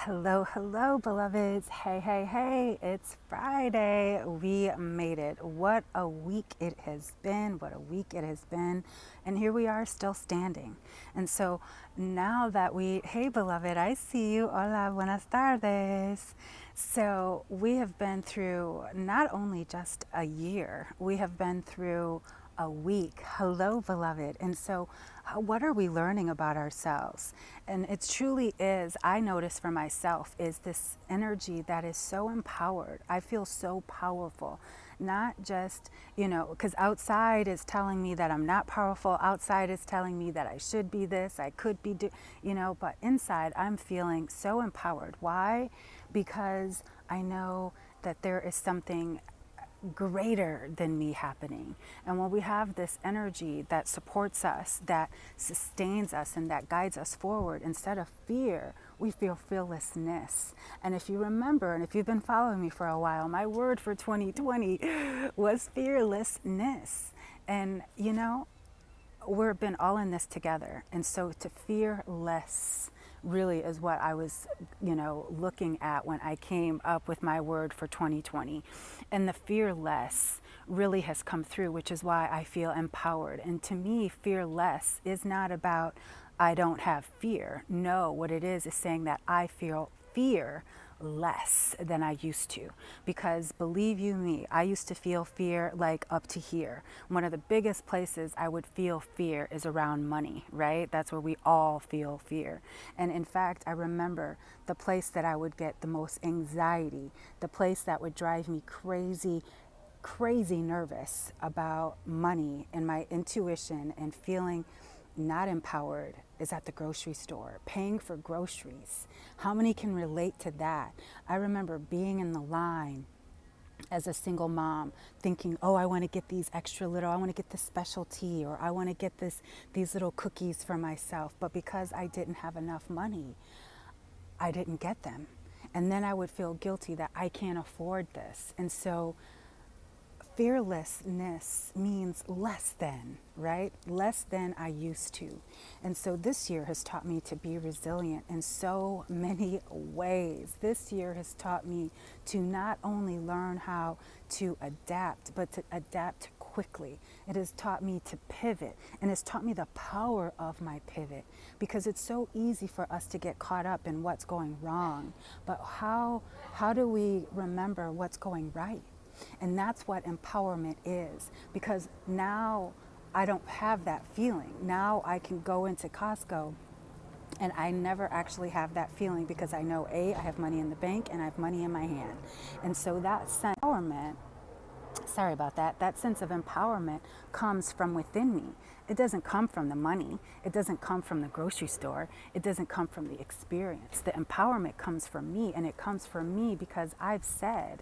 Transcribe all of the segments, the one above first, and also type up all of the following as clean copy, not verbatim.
Hello, hello, beloveds. Hey, hey, hey, it's Friday. We made it. What a week it has been. What a week it has been. And here we are still standing. And so now that hey, beloved, I see you. Hola, buenas tardes. So we have been through not only just a year, we have been through a week. Hello, beloved. And so, what are we learning about ourselves? And it truly is, I notice for myself, is this energy that is so empowered. I feel so powerful. Not just, because outside is telling me that I'm not powerful. Outside is telling me that I should be this, I could be, but inside I'm feeling so empowered. Why? Because I know that there is something greater than me happening. And when we have this energy that supports us, that sustains us, and that guides us forward, instead of fear, we feel fearlessness. And if you remember, and if you've been following me for a while, my word for 2020 was fearlessness. And we've been all in this together. And so to fear less really is what I was, looking at when I came up with my word for 2020. And the fear less really has come through, which is why I feel empowered. And to me, fear less is not about I don't have fear. No, what it is saying that I feel fear less than I used to. Because believe you me, I used to feel fear like up to here. One of the biggest places I would feel fear is around money, right? That's where we all feel fear. And in fact, I remember the place that I would get the most anxiety, the place that would drive me crazy nervous about money and my intuition and feeling not empowered is at the grocery store, paying for groceries. How many can relate to that? I remember being in the line as a single mom thinking, oh, I want to get these extra little, I want to get this specialty, or I want to get these little cookies for myself. But because I didn't have enough money, I didn't get them. And then I would feel guilty that I can't afford this. And so fearlessness means less than, right? Less than I used to. And so this year has taught me to be resilient in so many ways. This year has taught me to not only learn how to adapt, but to adapt quickly. It has taught me to pivot, and it's taught me the power of my pivot, because it's so easy for us to get caught up in what's going wrong. But how do we remember what's going right? And that's what empowerment is, because now I don't have that feeling. Now I can go into Costco and I never actually have that feeling, because I know I have money in the bank and I have money in my hand. And so that sense of empowerment, sorry about that sense of empowerment comes from within me. It doesn't come from the money. It doesn't come from the grocery store. It doesn't come from the experience. The empowerment comes from me, and it comes from me because I've said,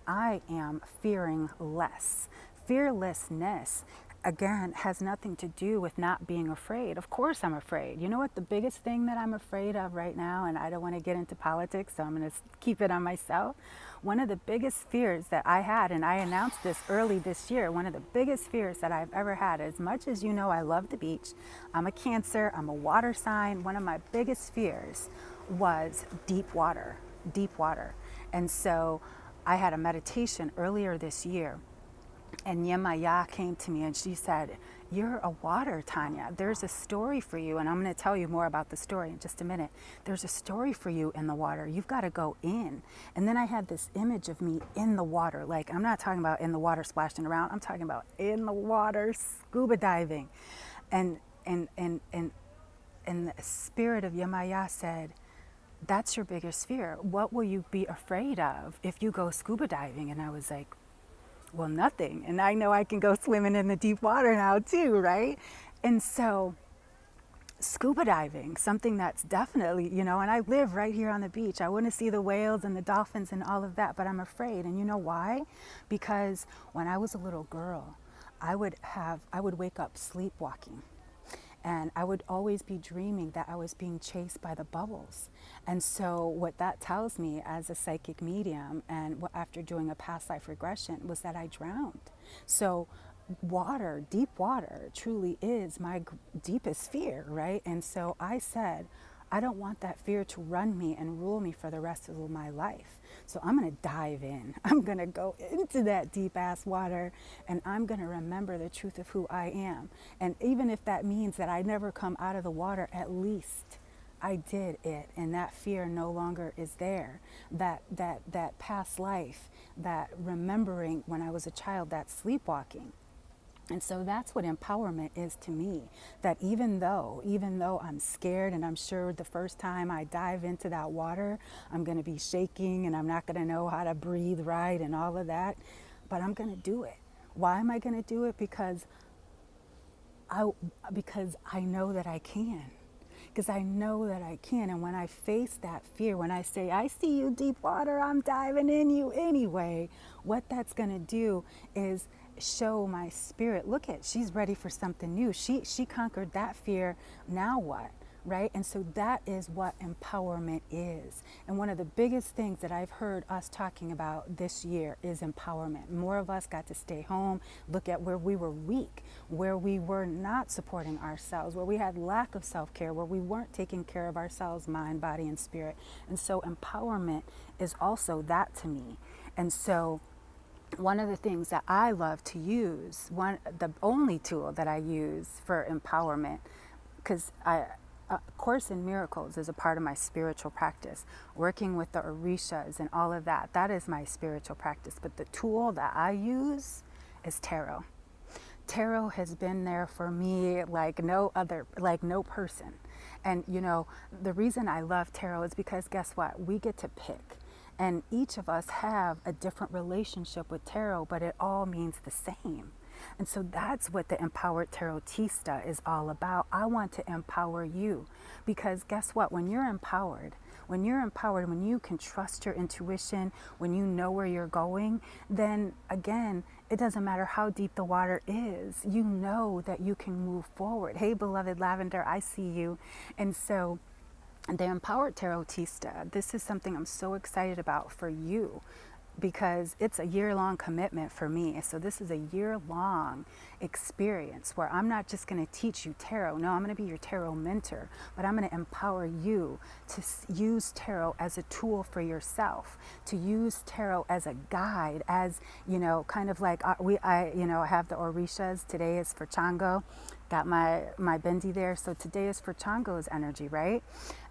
I am fearing less. Fearlessness, again, has nothing to do with not being afraid. Of course I'm afraid. You know what the biggest thing that I'm afraid of right now, and I don't want to get into politics, so I'm going to keep it on myself. One of the biggest fears that I had, and I announced this early this year, one of the biggest fears that I've ever had, as much as you know I love the beach, I'm a Cancer, I'm a water sign, one of my biggest fears was deep water. Deep water. And so I had a meditation earlier this year, and Yemaya came to me and she said, you're a water, Tonya. There's a story for you, and I'm going to tell you more about the story in just a minute. There's a story for you in the water. You've got to go in. And then I had this image of me in the water. Like, I'm not talking about in the water splashing around. I'm talking about in the water scuba diving. And the spirit of Yemaya said, that's your biggest fear. What will you be afraid of if you go scuba diving? And I was like, well, nothing. And I know I can go swimming in the deep water now too, right? And so scuba diving, something that's definitely, and I live right here on the beach. I want to see the whales and the dolphins and all of that, but I'm afraid. And you know why? Because when I was a little girl, I would wake up sleepwalking. And I would always be dreaming that I was being chased by the bubbles. And so what that tells me as a psychic medium, and after doing a past life regression, was that I drowned. So water, deep water, truly is my deepest fear, right? And so I said, I don't want that fear to run me and rule me for the rest of my life. So I'm going to dive in. I'm going to go into that deep ass water, and I'm going to remember the truth of who I am. And even if that means that I never come out of the water, at least I did it, and that fear no longer is there. That past life, that remembering when I was a child, that sleepwalking. And so that's what empowerment is to me, that even though I'm scared, and I'm sure the first time I dive into that water, I'm going to be shaking and I'm not going to know how to breathe right and all of that, but I'm going to do it. Why am I going to do it? Because I know that I can. Because I know that I can. And when I face that fear, when I say, I see you, deep water, I'm diving in you anyway, what that's going to do is show my spirit, look at, she's ready for something new. She conquered that fear. Now what? Right? And so that is what empowerment is. And one of the biggest things that I've heard us talking about this year is empowerment. More of us got to stay home, look at where we were weak, where we were not supporting ourselves, where we had lack of self-care, where we weren't taking care of ourselves, mind, body, and spirit. And so empowerment is also that to me. And so one of the things that I love to use, the only tool that I use for empowerment, because Course in Miracles is a part of my spiritual practice. Working with the Orishas and all of that, that is my spiritual practice. But the tool that I use is tarot. Tarot has been there for me like no other, like no person. And you know, the reason I love tarot is because guess what? We get to pick. And each of us have a different relationship with tarot, but it all means the same. And so that's what the Empowered Tarotista is all about. I want to empower you because guess what? When you're empowered, when you can trust your intuition, when you know where you're going, then again, it doesn't matter how deep the water is. You know that you can move forward. Hey, beloved Lavender, I see you. And so the Empowered Tarotista, this is something I'm so excited about for you, because it's a year-long commitment for me. So this is a year-long experience where I'm not just going to teach you tarot. No, I'm going to be your tarot mentor, but I'm going to empower you to use tarot as a tool for yourself, to use tarot as a guide, as, you know, kind of like I have the Orishas. Today is for Chango. Got my Bendy there. So today is for Chango's energy, right?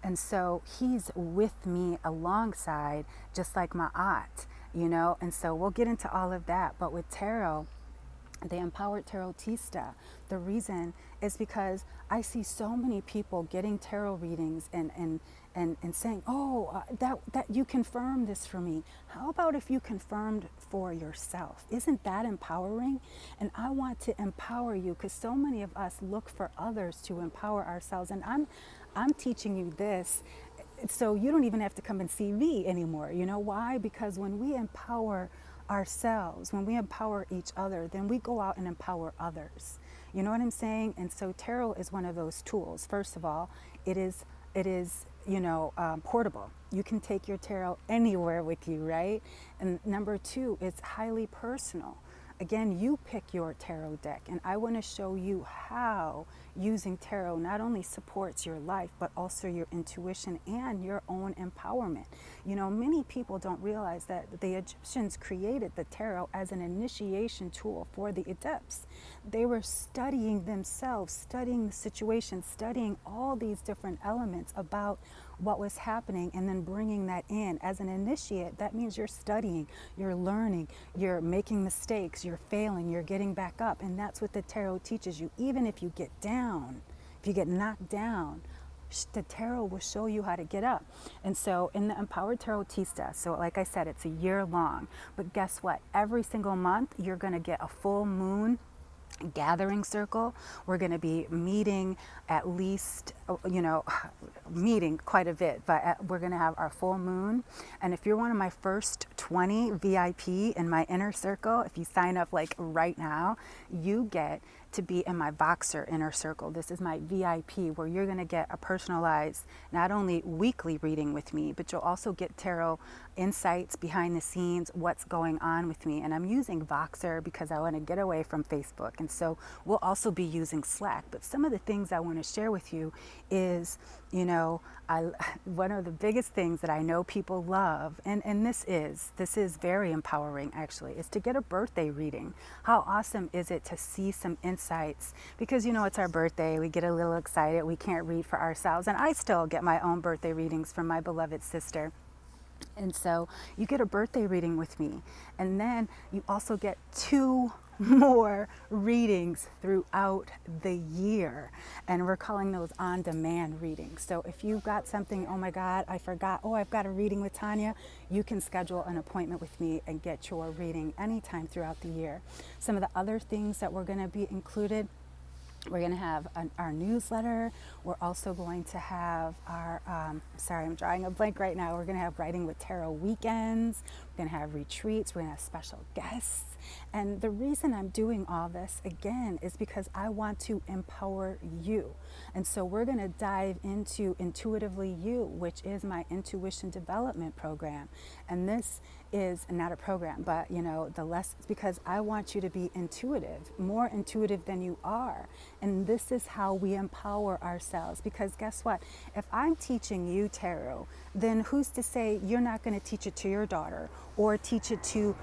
And so he's with me alongside, just like my aunt. You know, and so we'll get into all of that. But with tarot, the Empowered Tarotista, the reason is because I see so many people getting tarot readings and saying, oh, that you confirmed this for me. How about if you confirmed for yourself? Isn't that empowering? And I want to empower you because so many of us look for others to empower ourselves. And I'm teaching you this so you don't even have to come and see me anymore. You know why? Because when we empower ourselves, when we empower each other, then we go out and empower others. You know what I'm saying? And so tarot is one of those tools. First of all, it is portable. You can take your tarot anywhere with you, right? And number two, it's highly personal. Again, you pick your tarot deck, and I want to show you how using tarot not only supports your life, but also your intuition and your own empowerment. You know, many people don't realize that the Egyptians created the tarot as an initiation tool for the adepts. They were studying themselves, studying the situation, studying all these different elements about what was happening, and then bringing that in as an initiate. That means you're studying, you're learning, you're making mistakes, you're failing, you're getting back up. And that's what the tarot teaches you. Even if you get down, if you get knocked down, the tarot will show you how to get up. And so in the Empowered Tarotista, so like I said, it's a year long, but guess what? Every single month, you're going to get a full moon gathering circle. We're going to be meeting at least, meeting quite a bit, but we're going to have our full moon. And if you're one of my first 20 VIP in my inner circle, if you sign up like right now, you get to be in my Voxer inner circle. This is my VIP, where you're going to get a personalized, not only weekly reading with me, but you'll also get tarot insights behind the scenes, what's going on with me. And I'm using Voxer because I want to get away from Facebook. And so we'll also be using Slack. But some of the things I want to share with you is You know, one of the biggest things that I know people love, and this is very empowering actually, is to get a birthday reading. How awesome is it to see some insights? Because it's our birthday, we get a little excited, we can't read for ourselves, and I still get my own birthday readings from my beloved sister. And so you get a birthday reading with me. And then you also get 2 more readings throughout the year. And we're calling those on demand readings. So if you've got something, oh my God, I forgot, oh, I've got a reading with Tonya, you can schedule an appointment with me and get your reading anytime throughout the year. Some of the other things that we're going to be included, we're going to have our newsletter. We're also going to have our, sorry, I'm drawing a blank right now. We're going to have Writing with Tarot weekends. We're going to have retreats. We're going to have special guests. And the reason I'm doing all this, again, is because I want to empower you. And so we're going to dive into Intuitively You, which is my intuition development program. And this is not a program, but the lessons, because I want you to be intuitive, more intuitive than you are. And this is how we empower ourselves. Because guess what? If I'm teaching you tarot, then who's to say you're not going to teach it to your daughter, or teach it to,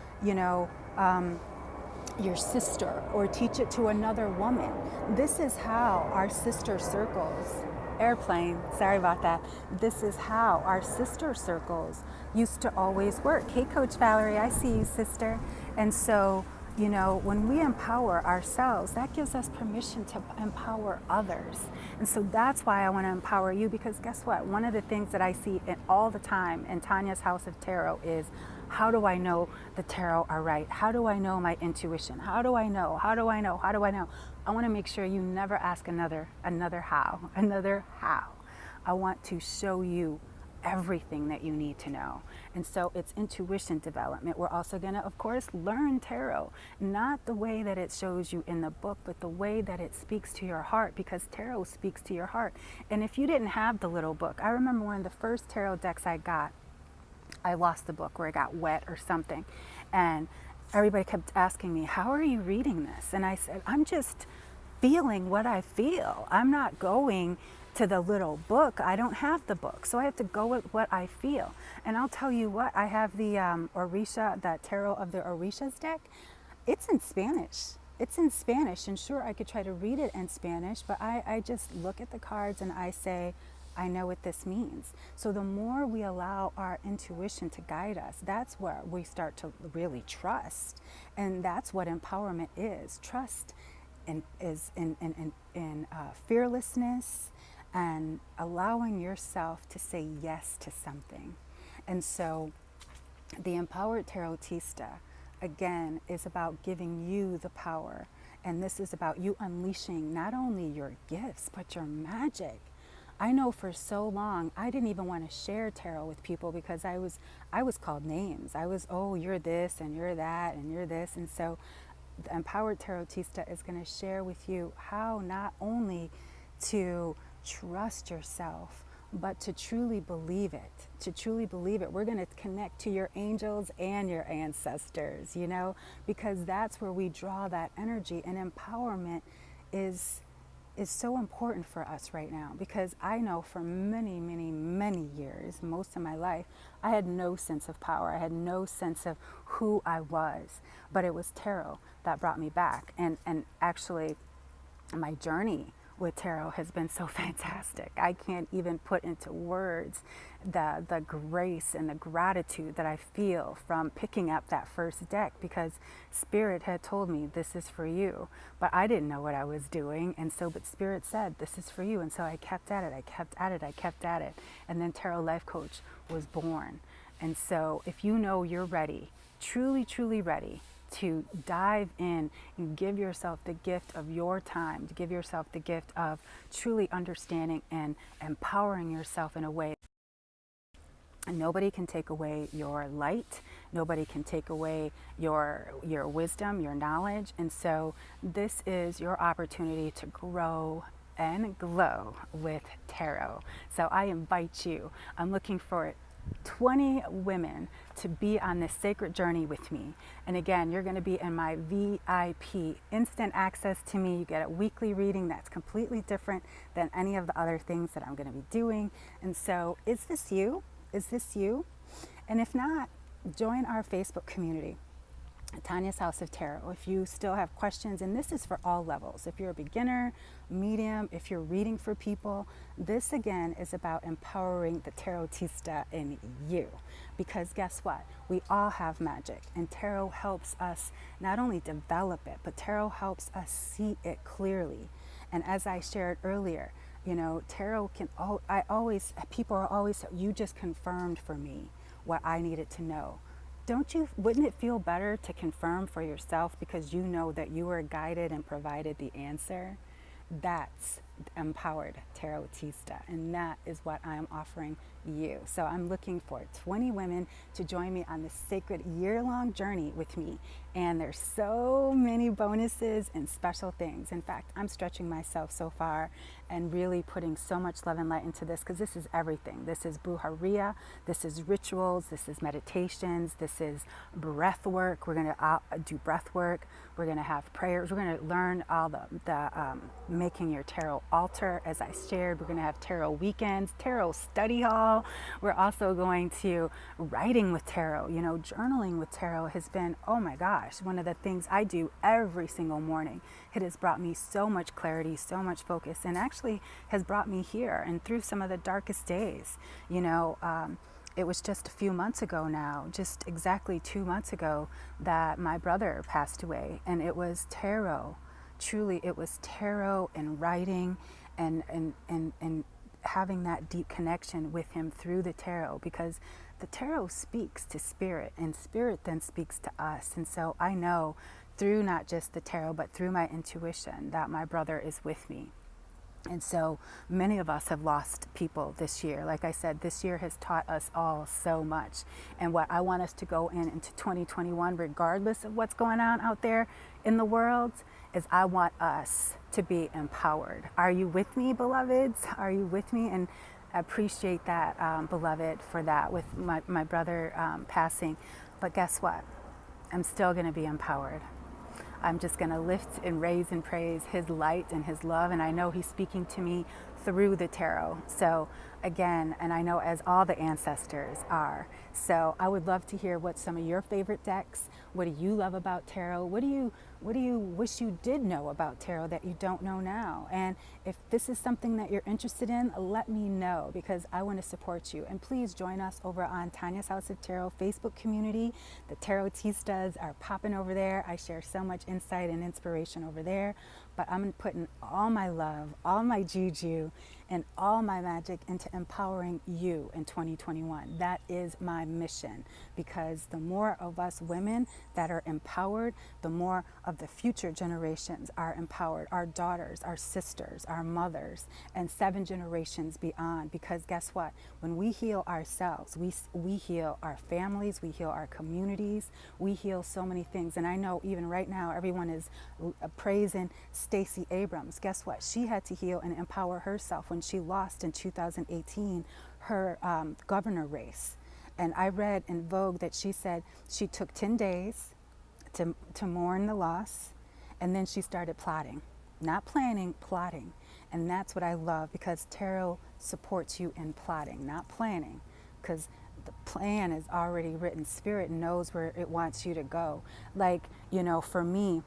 your sister, or teach it to another woman? This is how our sister circles, airplane, sorry about that. This is how our sister circles used to always work. Hey, Coach Valerie, I see you, sister. And so, when we empower ourselves, that gives us permission to empower others. And so that's why I want to empower you, because guess what? One of the things that I see all the time in Tonya's House of Tarot is, how do I know the tarot are right? How do I know my intuition? How do I know? How do I know? How do I know? I want to make sure you never ask another how. I want to show you everything that you need to know. And so it's intuition development. We're also going to, of course, learn tarot, not the way that it shows you in the book, but the way that it speaks to your heart, because tarot speaks to your heart. And if you didn't have the little book, I remember one of the first tarot decks I got, I lost the book, or it got wet or something. And everybody kept asking me, how are you reading this? And I said, I'm just feeling what I feel. I'm not going to the little book. I don't have the book. So I have to go with what I feel. And I'll tell you what, I have the Orisha, that Tarot of the Orishas deck. It's in Spanish. It's in Spanish. And sure, I could try to read it in Spanish, but I just look at the cards and I say, I know what this means. So the more we allow our intuition to guide us, that's where we start to really trust. And that's what empowerment is. Trust is in fearlessness, and allowing yourself to say yes to something. And so the Empowered Tarotista, again, is about giving you the power. And this is about you unleashing not only your gifts, but your magic. I know for so long I didn't even want to share tarot with people, because I was called names. I was, oh, you're this and you're that and you're this. And so the Empowered Tarotista is going to share with you how not only to trust yourself, but to truly believe it. To truly believe it. We're going to connect to your angels and your ancestors, because that's where we draw that energy. And empowerment is so important for us right now, because I know for many, many, many years, most of my life, I had no sense of power. I had no sense of who I was, but it was tarot that brought me back. And actually, my journey with tarot has been so fantastic. I can't even put into words the grace and the gratitude that I feel from picking up that first deck, because Spirit had told me, this is for you, but I didn't know what I was doing. And so, but Spirit said, this is for you. And so I kept at it, I kept at it, I kept at it. And then Tarot Life Coach was born. And so if you know you're ready, truly, truly ready to dive in and give yourself the gift of your time, to give yourself the gift of truly understanding and empowering yourself in a way. And nobody can take away your light. Nobody can take away your wisdom, your knowledge. And so this is your opportunity to grow and glow with tarot. So I invite you. I'm looking for 20 women to be on this sacred journey with me. And again, you're going to be in my VIP, instant access to me. You get a weekly reading that's completely different than any of the other things that I'm going to be doing. And so, is this you? Is this you? And if not, join our Facebook community, Tonya's House of Tarot. If you still have questions, and this is for all levels, if you're a beginner, medium, if you're reading for people, this again is about empowering the tarotista in you. Because guess what? We all have magic, and tarot helps us not only develop it, but tarot helps us see it clearly. And as I shared earlier, you know, tarot can, people are always, you just confirmed for me what I needed to know. Wouldn't it feel better to confirm for yourself because you know that you were guided and provided the answer? That's empowered tarotista, and that is what I'm offering you. So I'm looking for 20 women to join me on this sacred year-long journey with me. And there's so many bonuses and special things. In fact, I'm stretching myself so far and really putting so much love and light into this, because this is everything. This is brujeria, this is rituals, this is meditations, this is breath work. We're going to do breath work. We're going to have prayers. We're going to learn all the making your tarot altar, as I shared. We're going to have tarot weekends, tarot study hall. We're also going to writing with tarot. You know, journaling with tarot has been, oh my gosh, one of the things I do every single morning. It has brought me so much clarity, so much focus, and actually has brought me here and through some of the darkest days. You know, it was just a few months ago now, just exactly 2 months ago, that my brother passed away, and it was tarot. Truly, it was tarot and writing and having that deep connection with him through the tarot, because the tarot speaks to spirit, and spirit then speaks to us. And so I know through not just the tarot, but through my intuition, that my brother is with me. And so many of us have lost people this year. Like I said, this year has taught us all so much. And what I want us to go into 2021, regardless of what's going on out there in the world, is I want us to be empowered. Are you with me, beloveds? Are you with me? And I appreciate that, beloved, for that with my brother passing. But guess what? I'm still going to be empowered. I'm just going to lift and raise and praise his light and his love. And I know he's speaking to me through the tarot. So again, and I know as all the ancestors are. So I would love to hear what some of your favorite decks. What do you love about tarot? What do you wish you did know about tarot that you don't know now? And if this is something that you're interested in, let me know, because I want to support you. And please join us over on Tonya's House of Tarot Facebook community. The tarotistas are popping over there. I share so much insight and inspiration over there. But I'm putting all my love, all my juju, and all my magic into empowering you in 2021. That is my mission, because the more of us women that are empowered, the more of the future generations are empowered. Our daughters, our sisters, our mothers, and 7 generations beyond. Because guess what? When we heal ourselves, we heal our families, we heal our communities, we heal so many things. And I know even right now, everyone is praising Stacey Abrams. Guess what? She had to heal and empower herself when she lost in 2018 her governor race. And I read in Vogue that she said she took 10 days to mourn the loss, and then she started plotting. Not planning, plotting. And that's what I love, because tarot supports you in plotting, not planning, because the plan is already written. Spirit knows where it wants you to go. Like, you know, for me,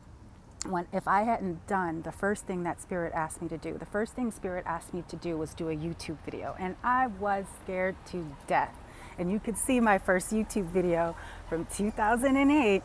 if I hadn't done the first thing that Spirit asked me to do, the first thing Spirit asked me to do was do a YouTube video. And I was scared to death. And you could see my first YouTube video from 2008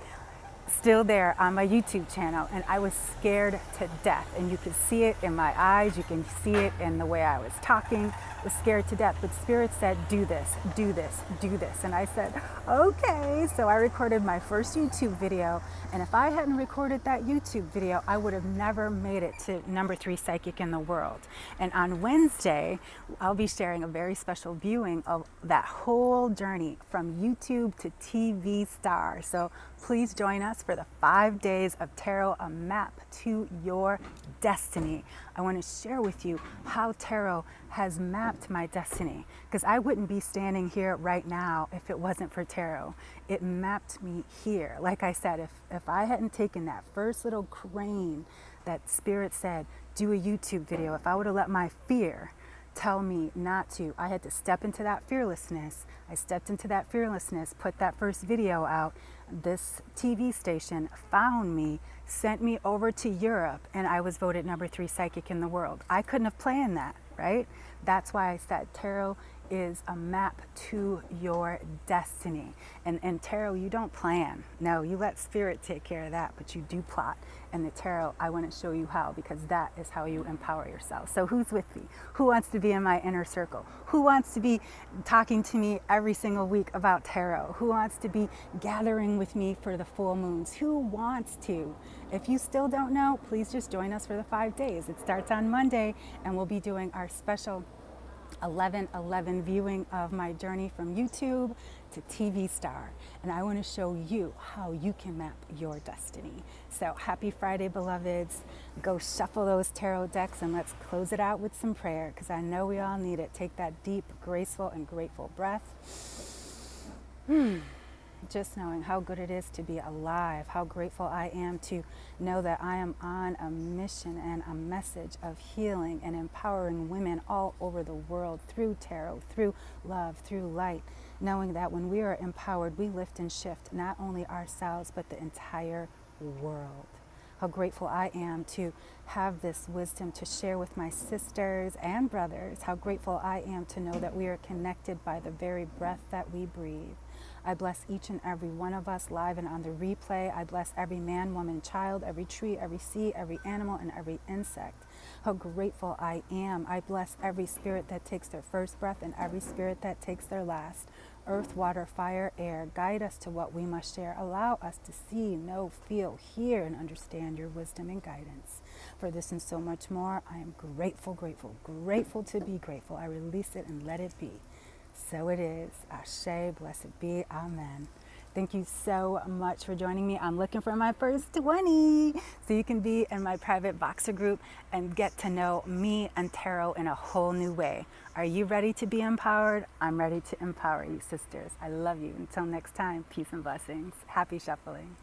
still there on my YouTube channel, and I was scared to death. And you could see it in my eyes, you can see it in the way I was talking. I was scared to death, but Spirit said, do this, do this, do this. And I said, okay. So I recorded my first YouTube video, and if I hadn't recorded that YouTube video, I would have never made it to #3 psychic in the world. And on Wednesday, I'll be sharing a very special viewing of that whole journey from YouTube to TV star. So please join us us for the 5 days of tarot, a map to your destiny. I want to share with you how tarot has mapped my destiny, because I wouldn't be standing here right now if it wasn't for tarot. It mapped me here. Like I said, if I hadn't taken that first little crane that Spirit said, do a YouTube video, if I would have let my fear tell me not to, I had to step into that fearlessness. I stepped into that fearlessness, put that first video out. This TV station found me, sent me over to Europe, and I was voted number 3 psychic in the world. I couldn't have planned that, right? That's why I said tarot is a map to your destiny. And tarot, you don't plan. No, you let Spirit take care of that, but you do plot. And the tarot, I want to show you how, because that is how you empower yourself. So who's with me? Who wants to be in my inner circle? Who wants to be talking to me every single week about tarot? Who wants to be gathering with me for the full moons? Who wants to? If you still don't know, please just join us for the 5 days. It starts on Monday, and we'll be doing our special 11/11 viewing of my journey from YouTube to TV star. And I want to show you how you can map your destiny. So happy Friday, beloveds. Go shuffle those tarot decks and let's close it out with some prayer, because I know we all need it. Take that deep, graceful, and grateful breath. Just knowing how good it is to be alive, how grateful I am to know that I am on a mission and a message of healing and empowering women all over the world through tarot, through love, through light, knowing that when we are empowered, we lift and shift not only ourselves, but the entire world. How grateful I am to have this wisdom to share with my sisters and brothers. How grateful I am to know that we are connected by the very breath that we breathe. I bless each and every one of us live and on the replay. I bless every man, woman, child, every tree, every sea, every animal, and every insect. How grateful I am. I bless every spirit that takes their first breath and every spirit that takes their last. Earth, water, fire, air, guide us to what we must share. Allow us to see, know, feel, hear, and understand your wisdom and guidance. For this and so much more, I am grateful, grateful, grateful to be grateful. I release it and let it be. So it is. Ashe, blessed be. Amen. Thank you so much for joining me. I'm looking for my first 20. So you can be in my private Voxer group and get to know me and tarot in a whole new way. Are you ready to be empowered? I'm ready to empower you, sisters. I love you. Until next time, peace and blessings. Happy shuffling.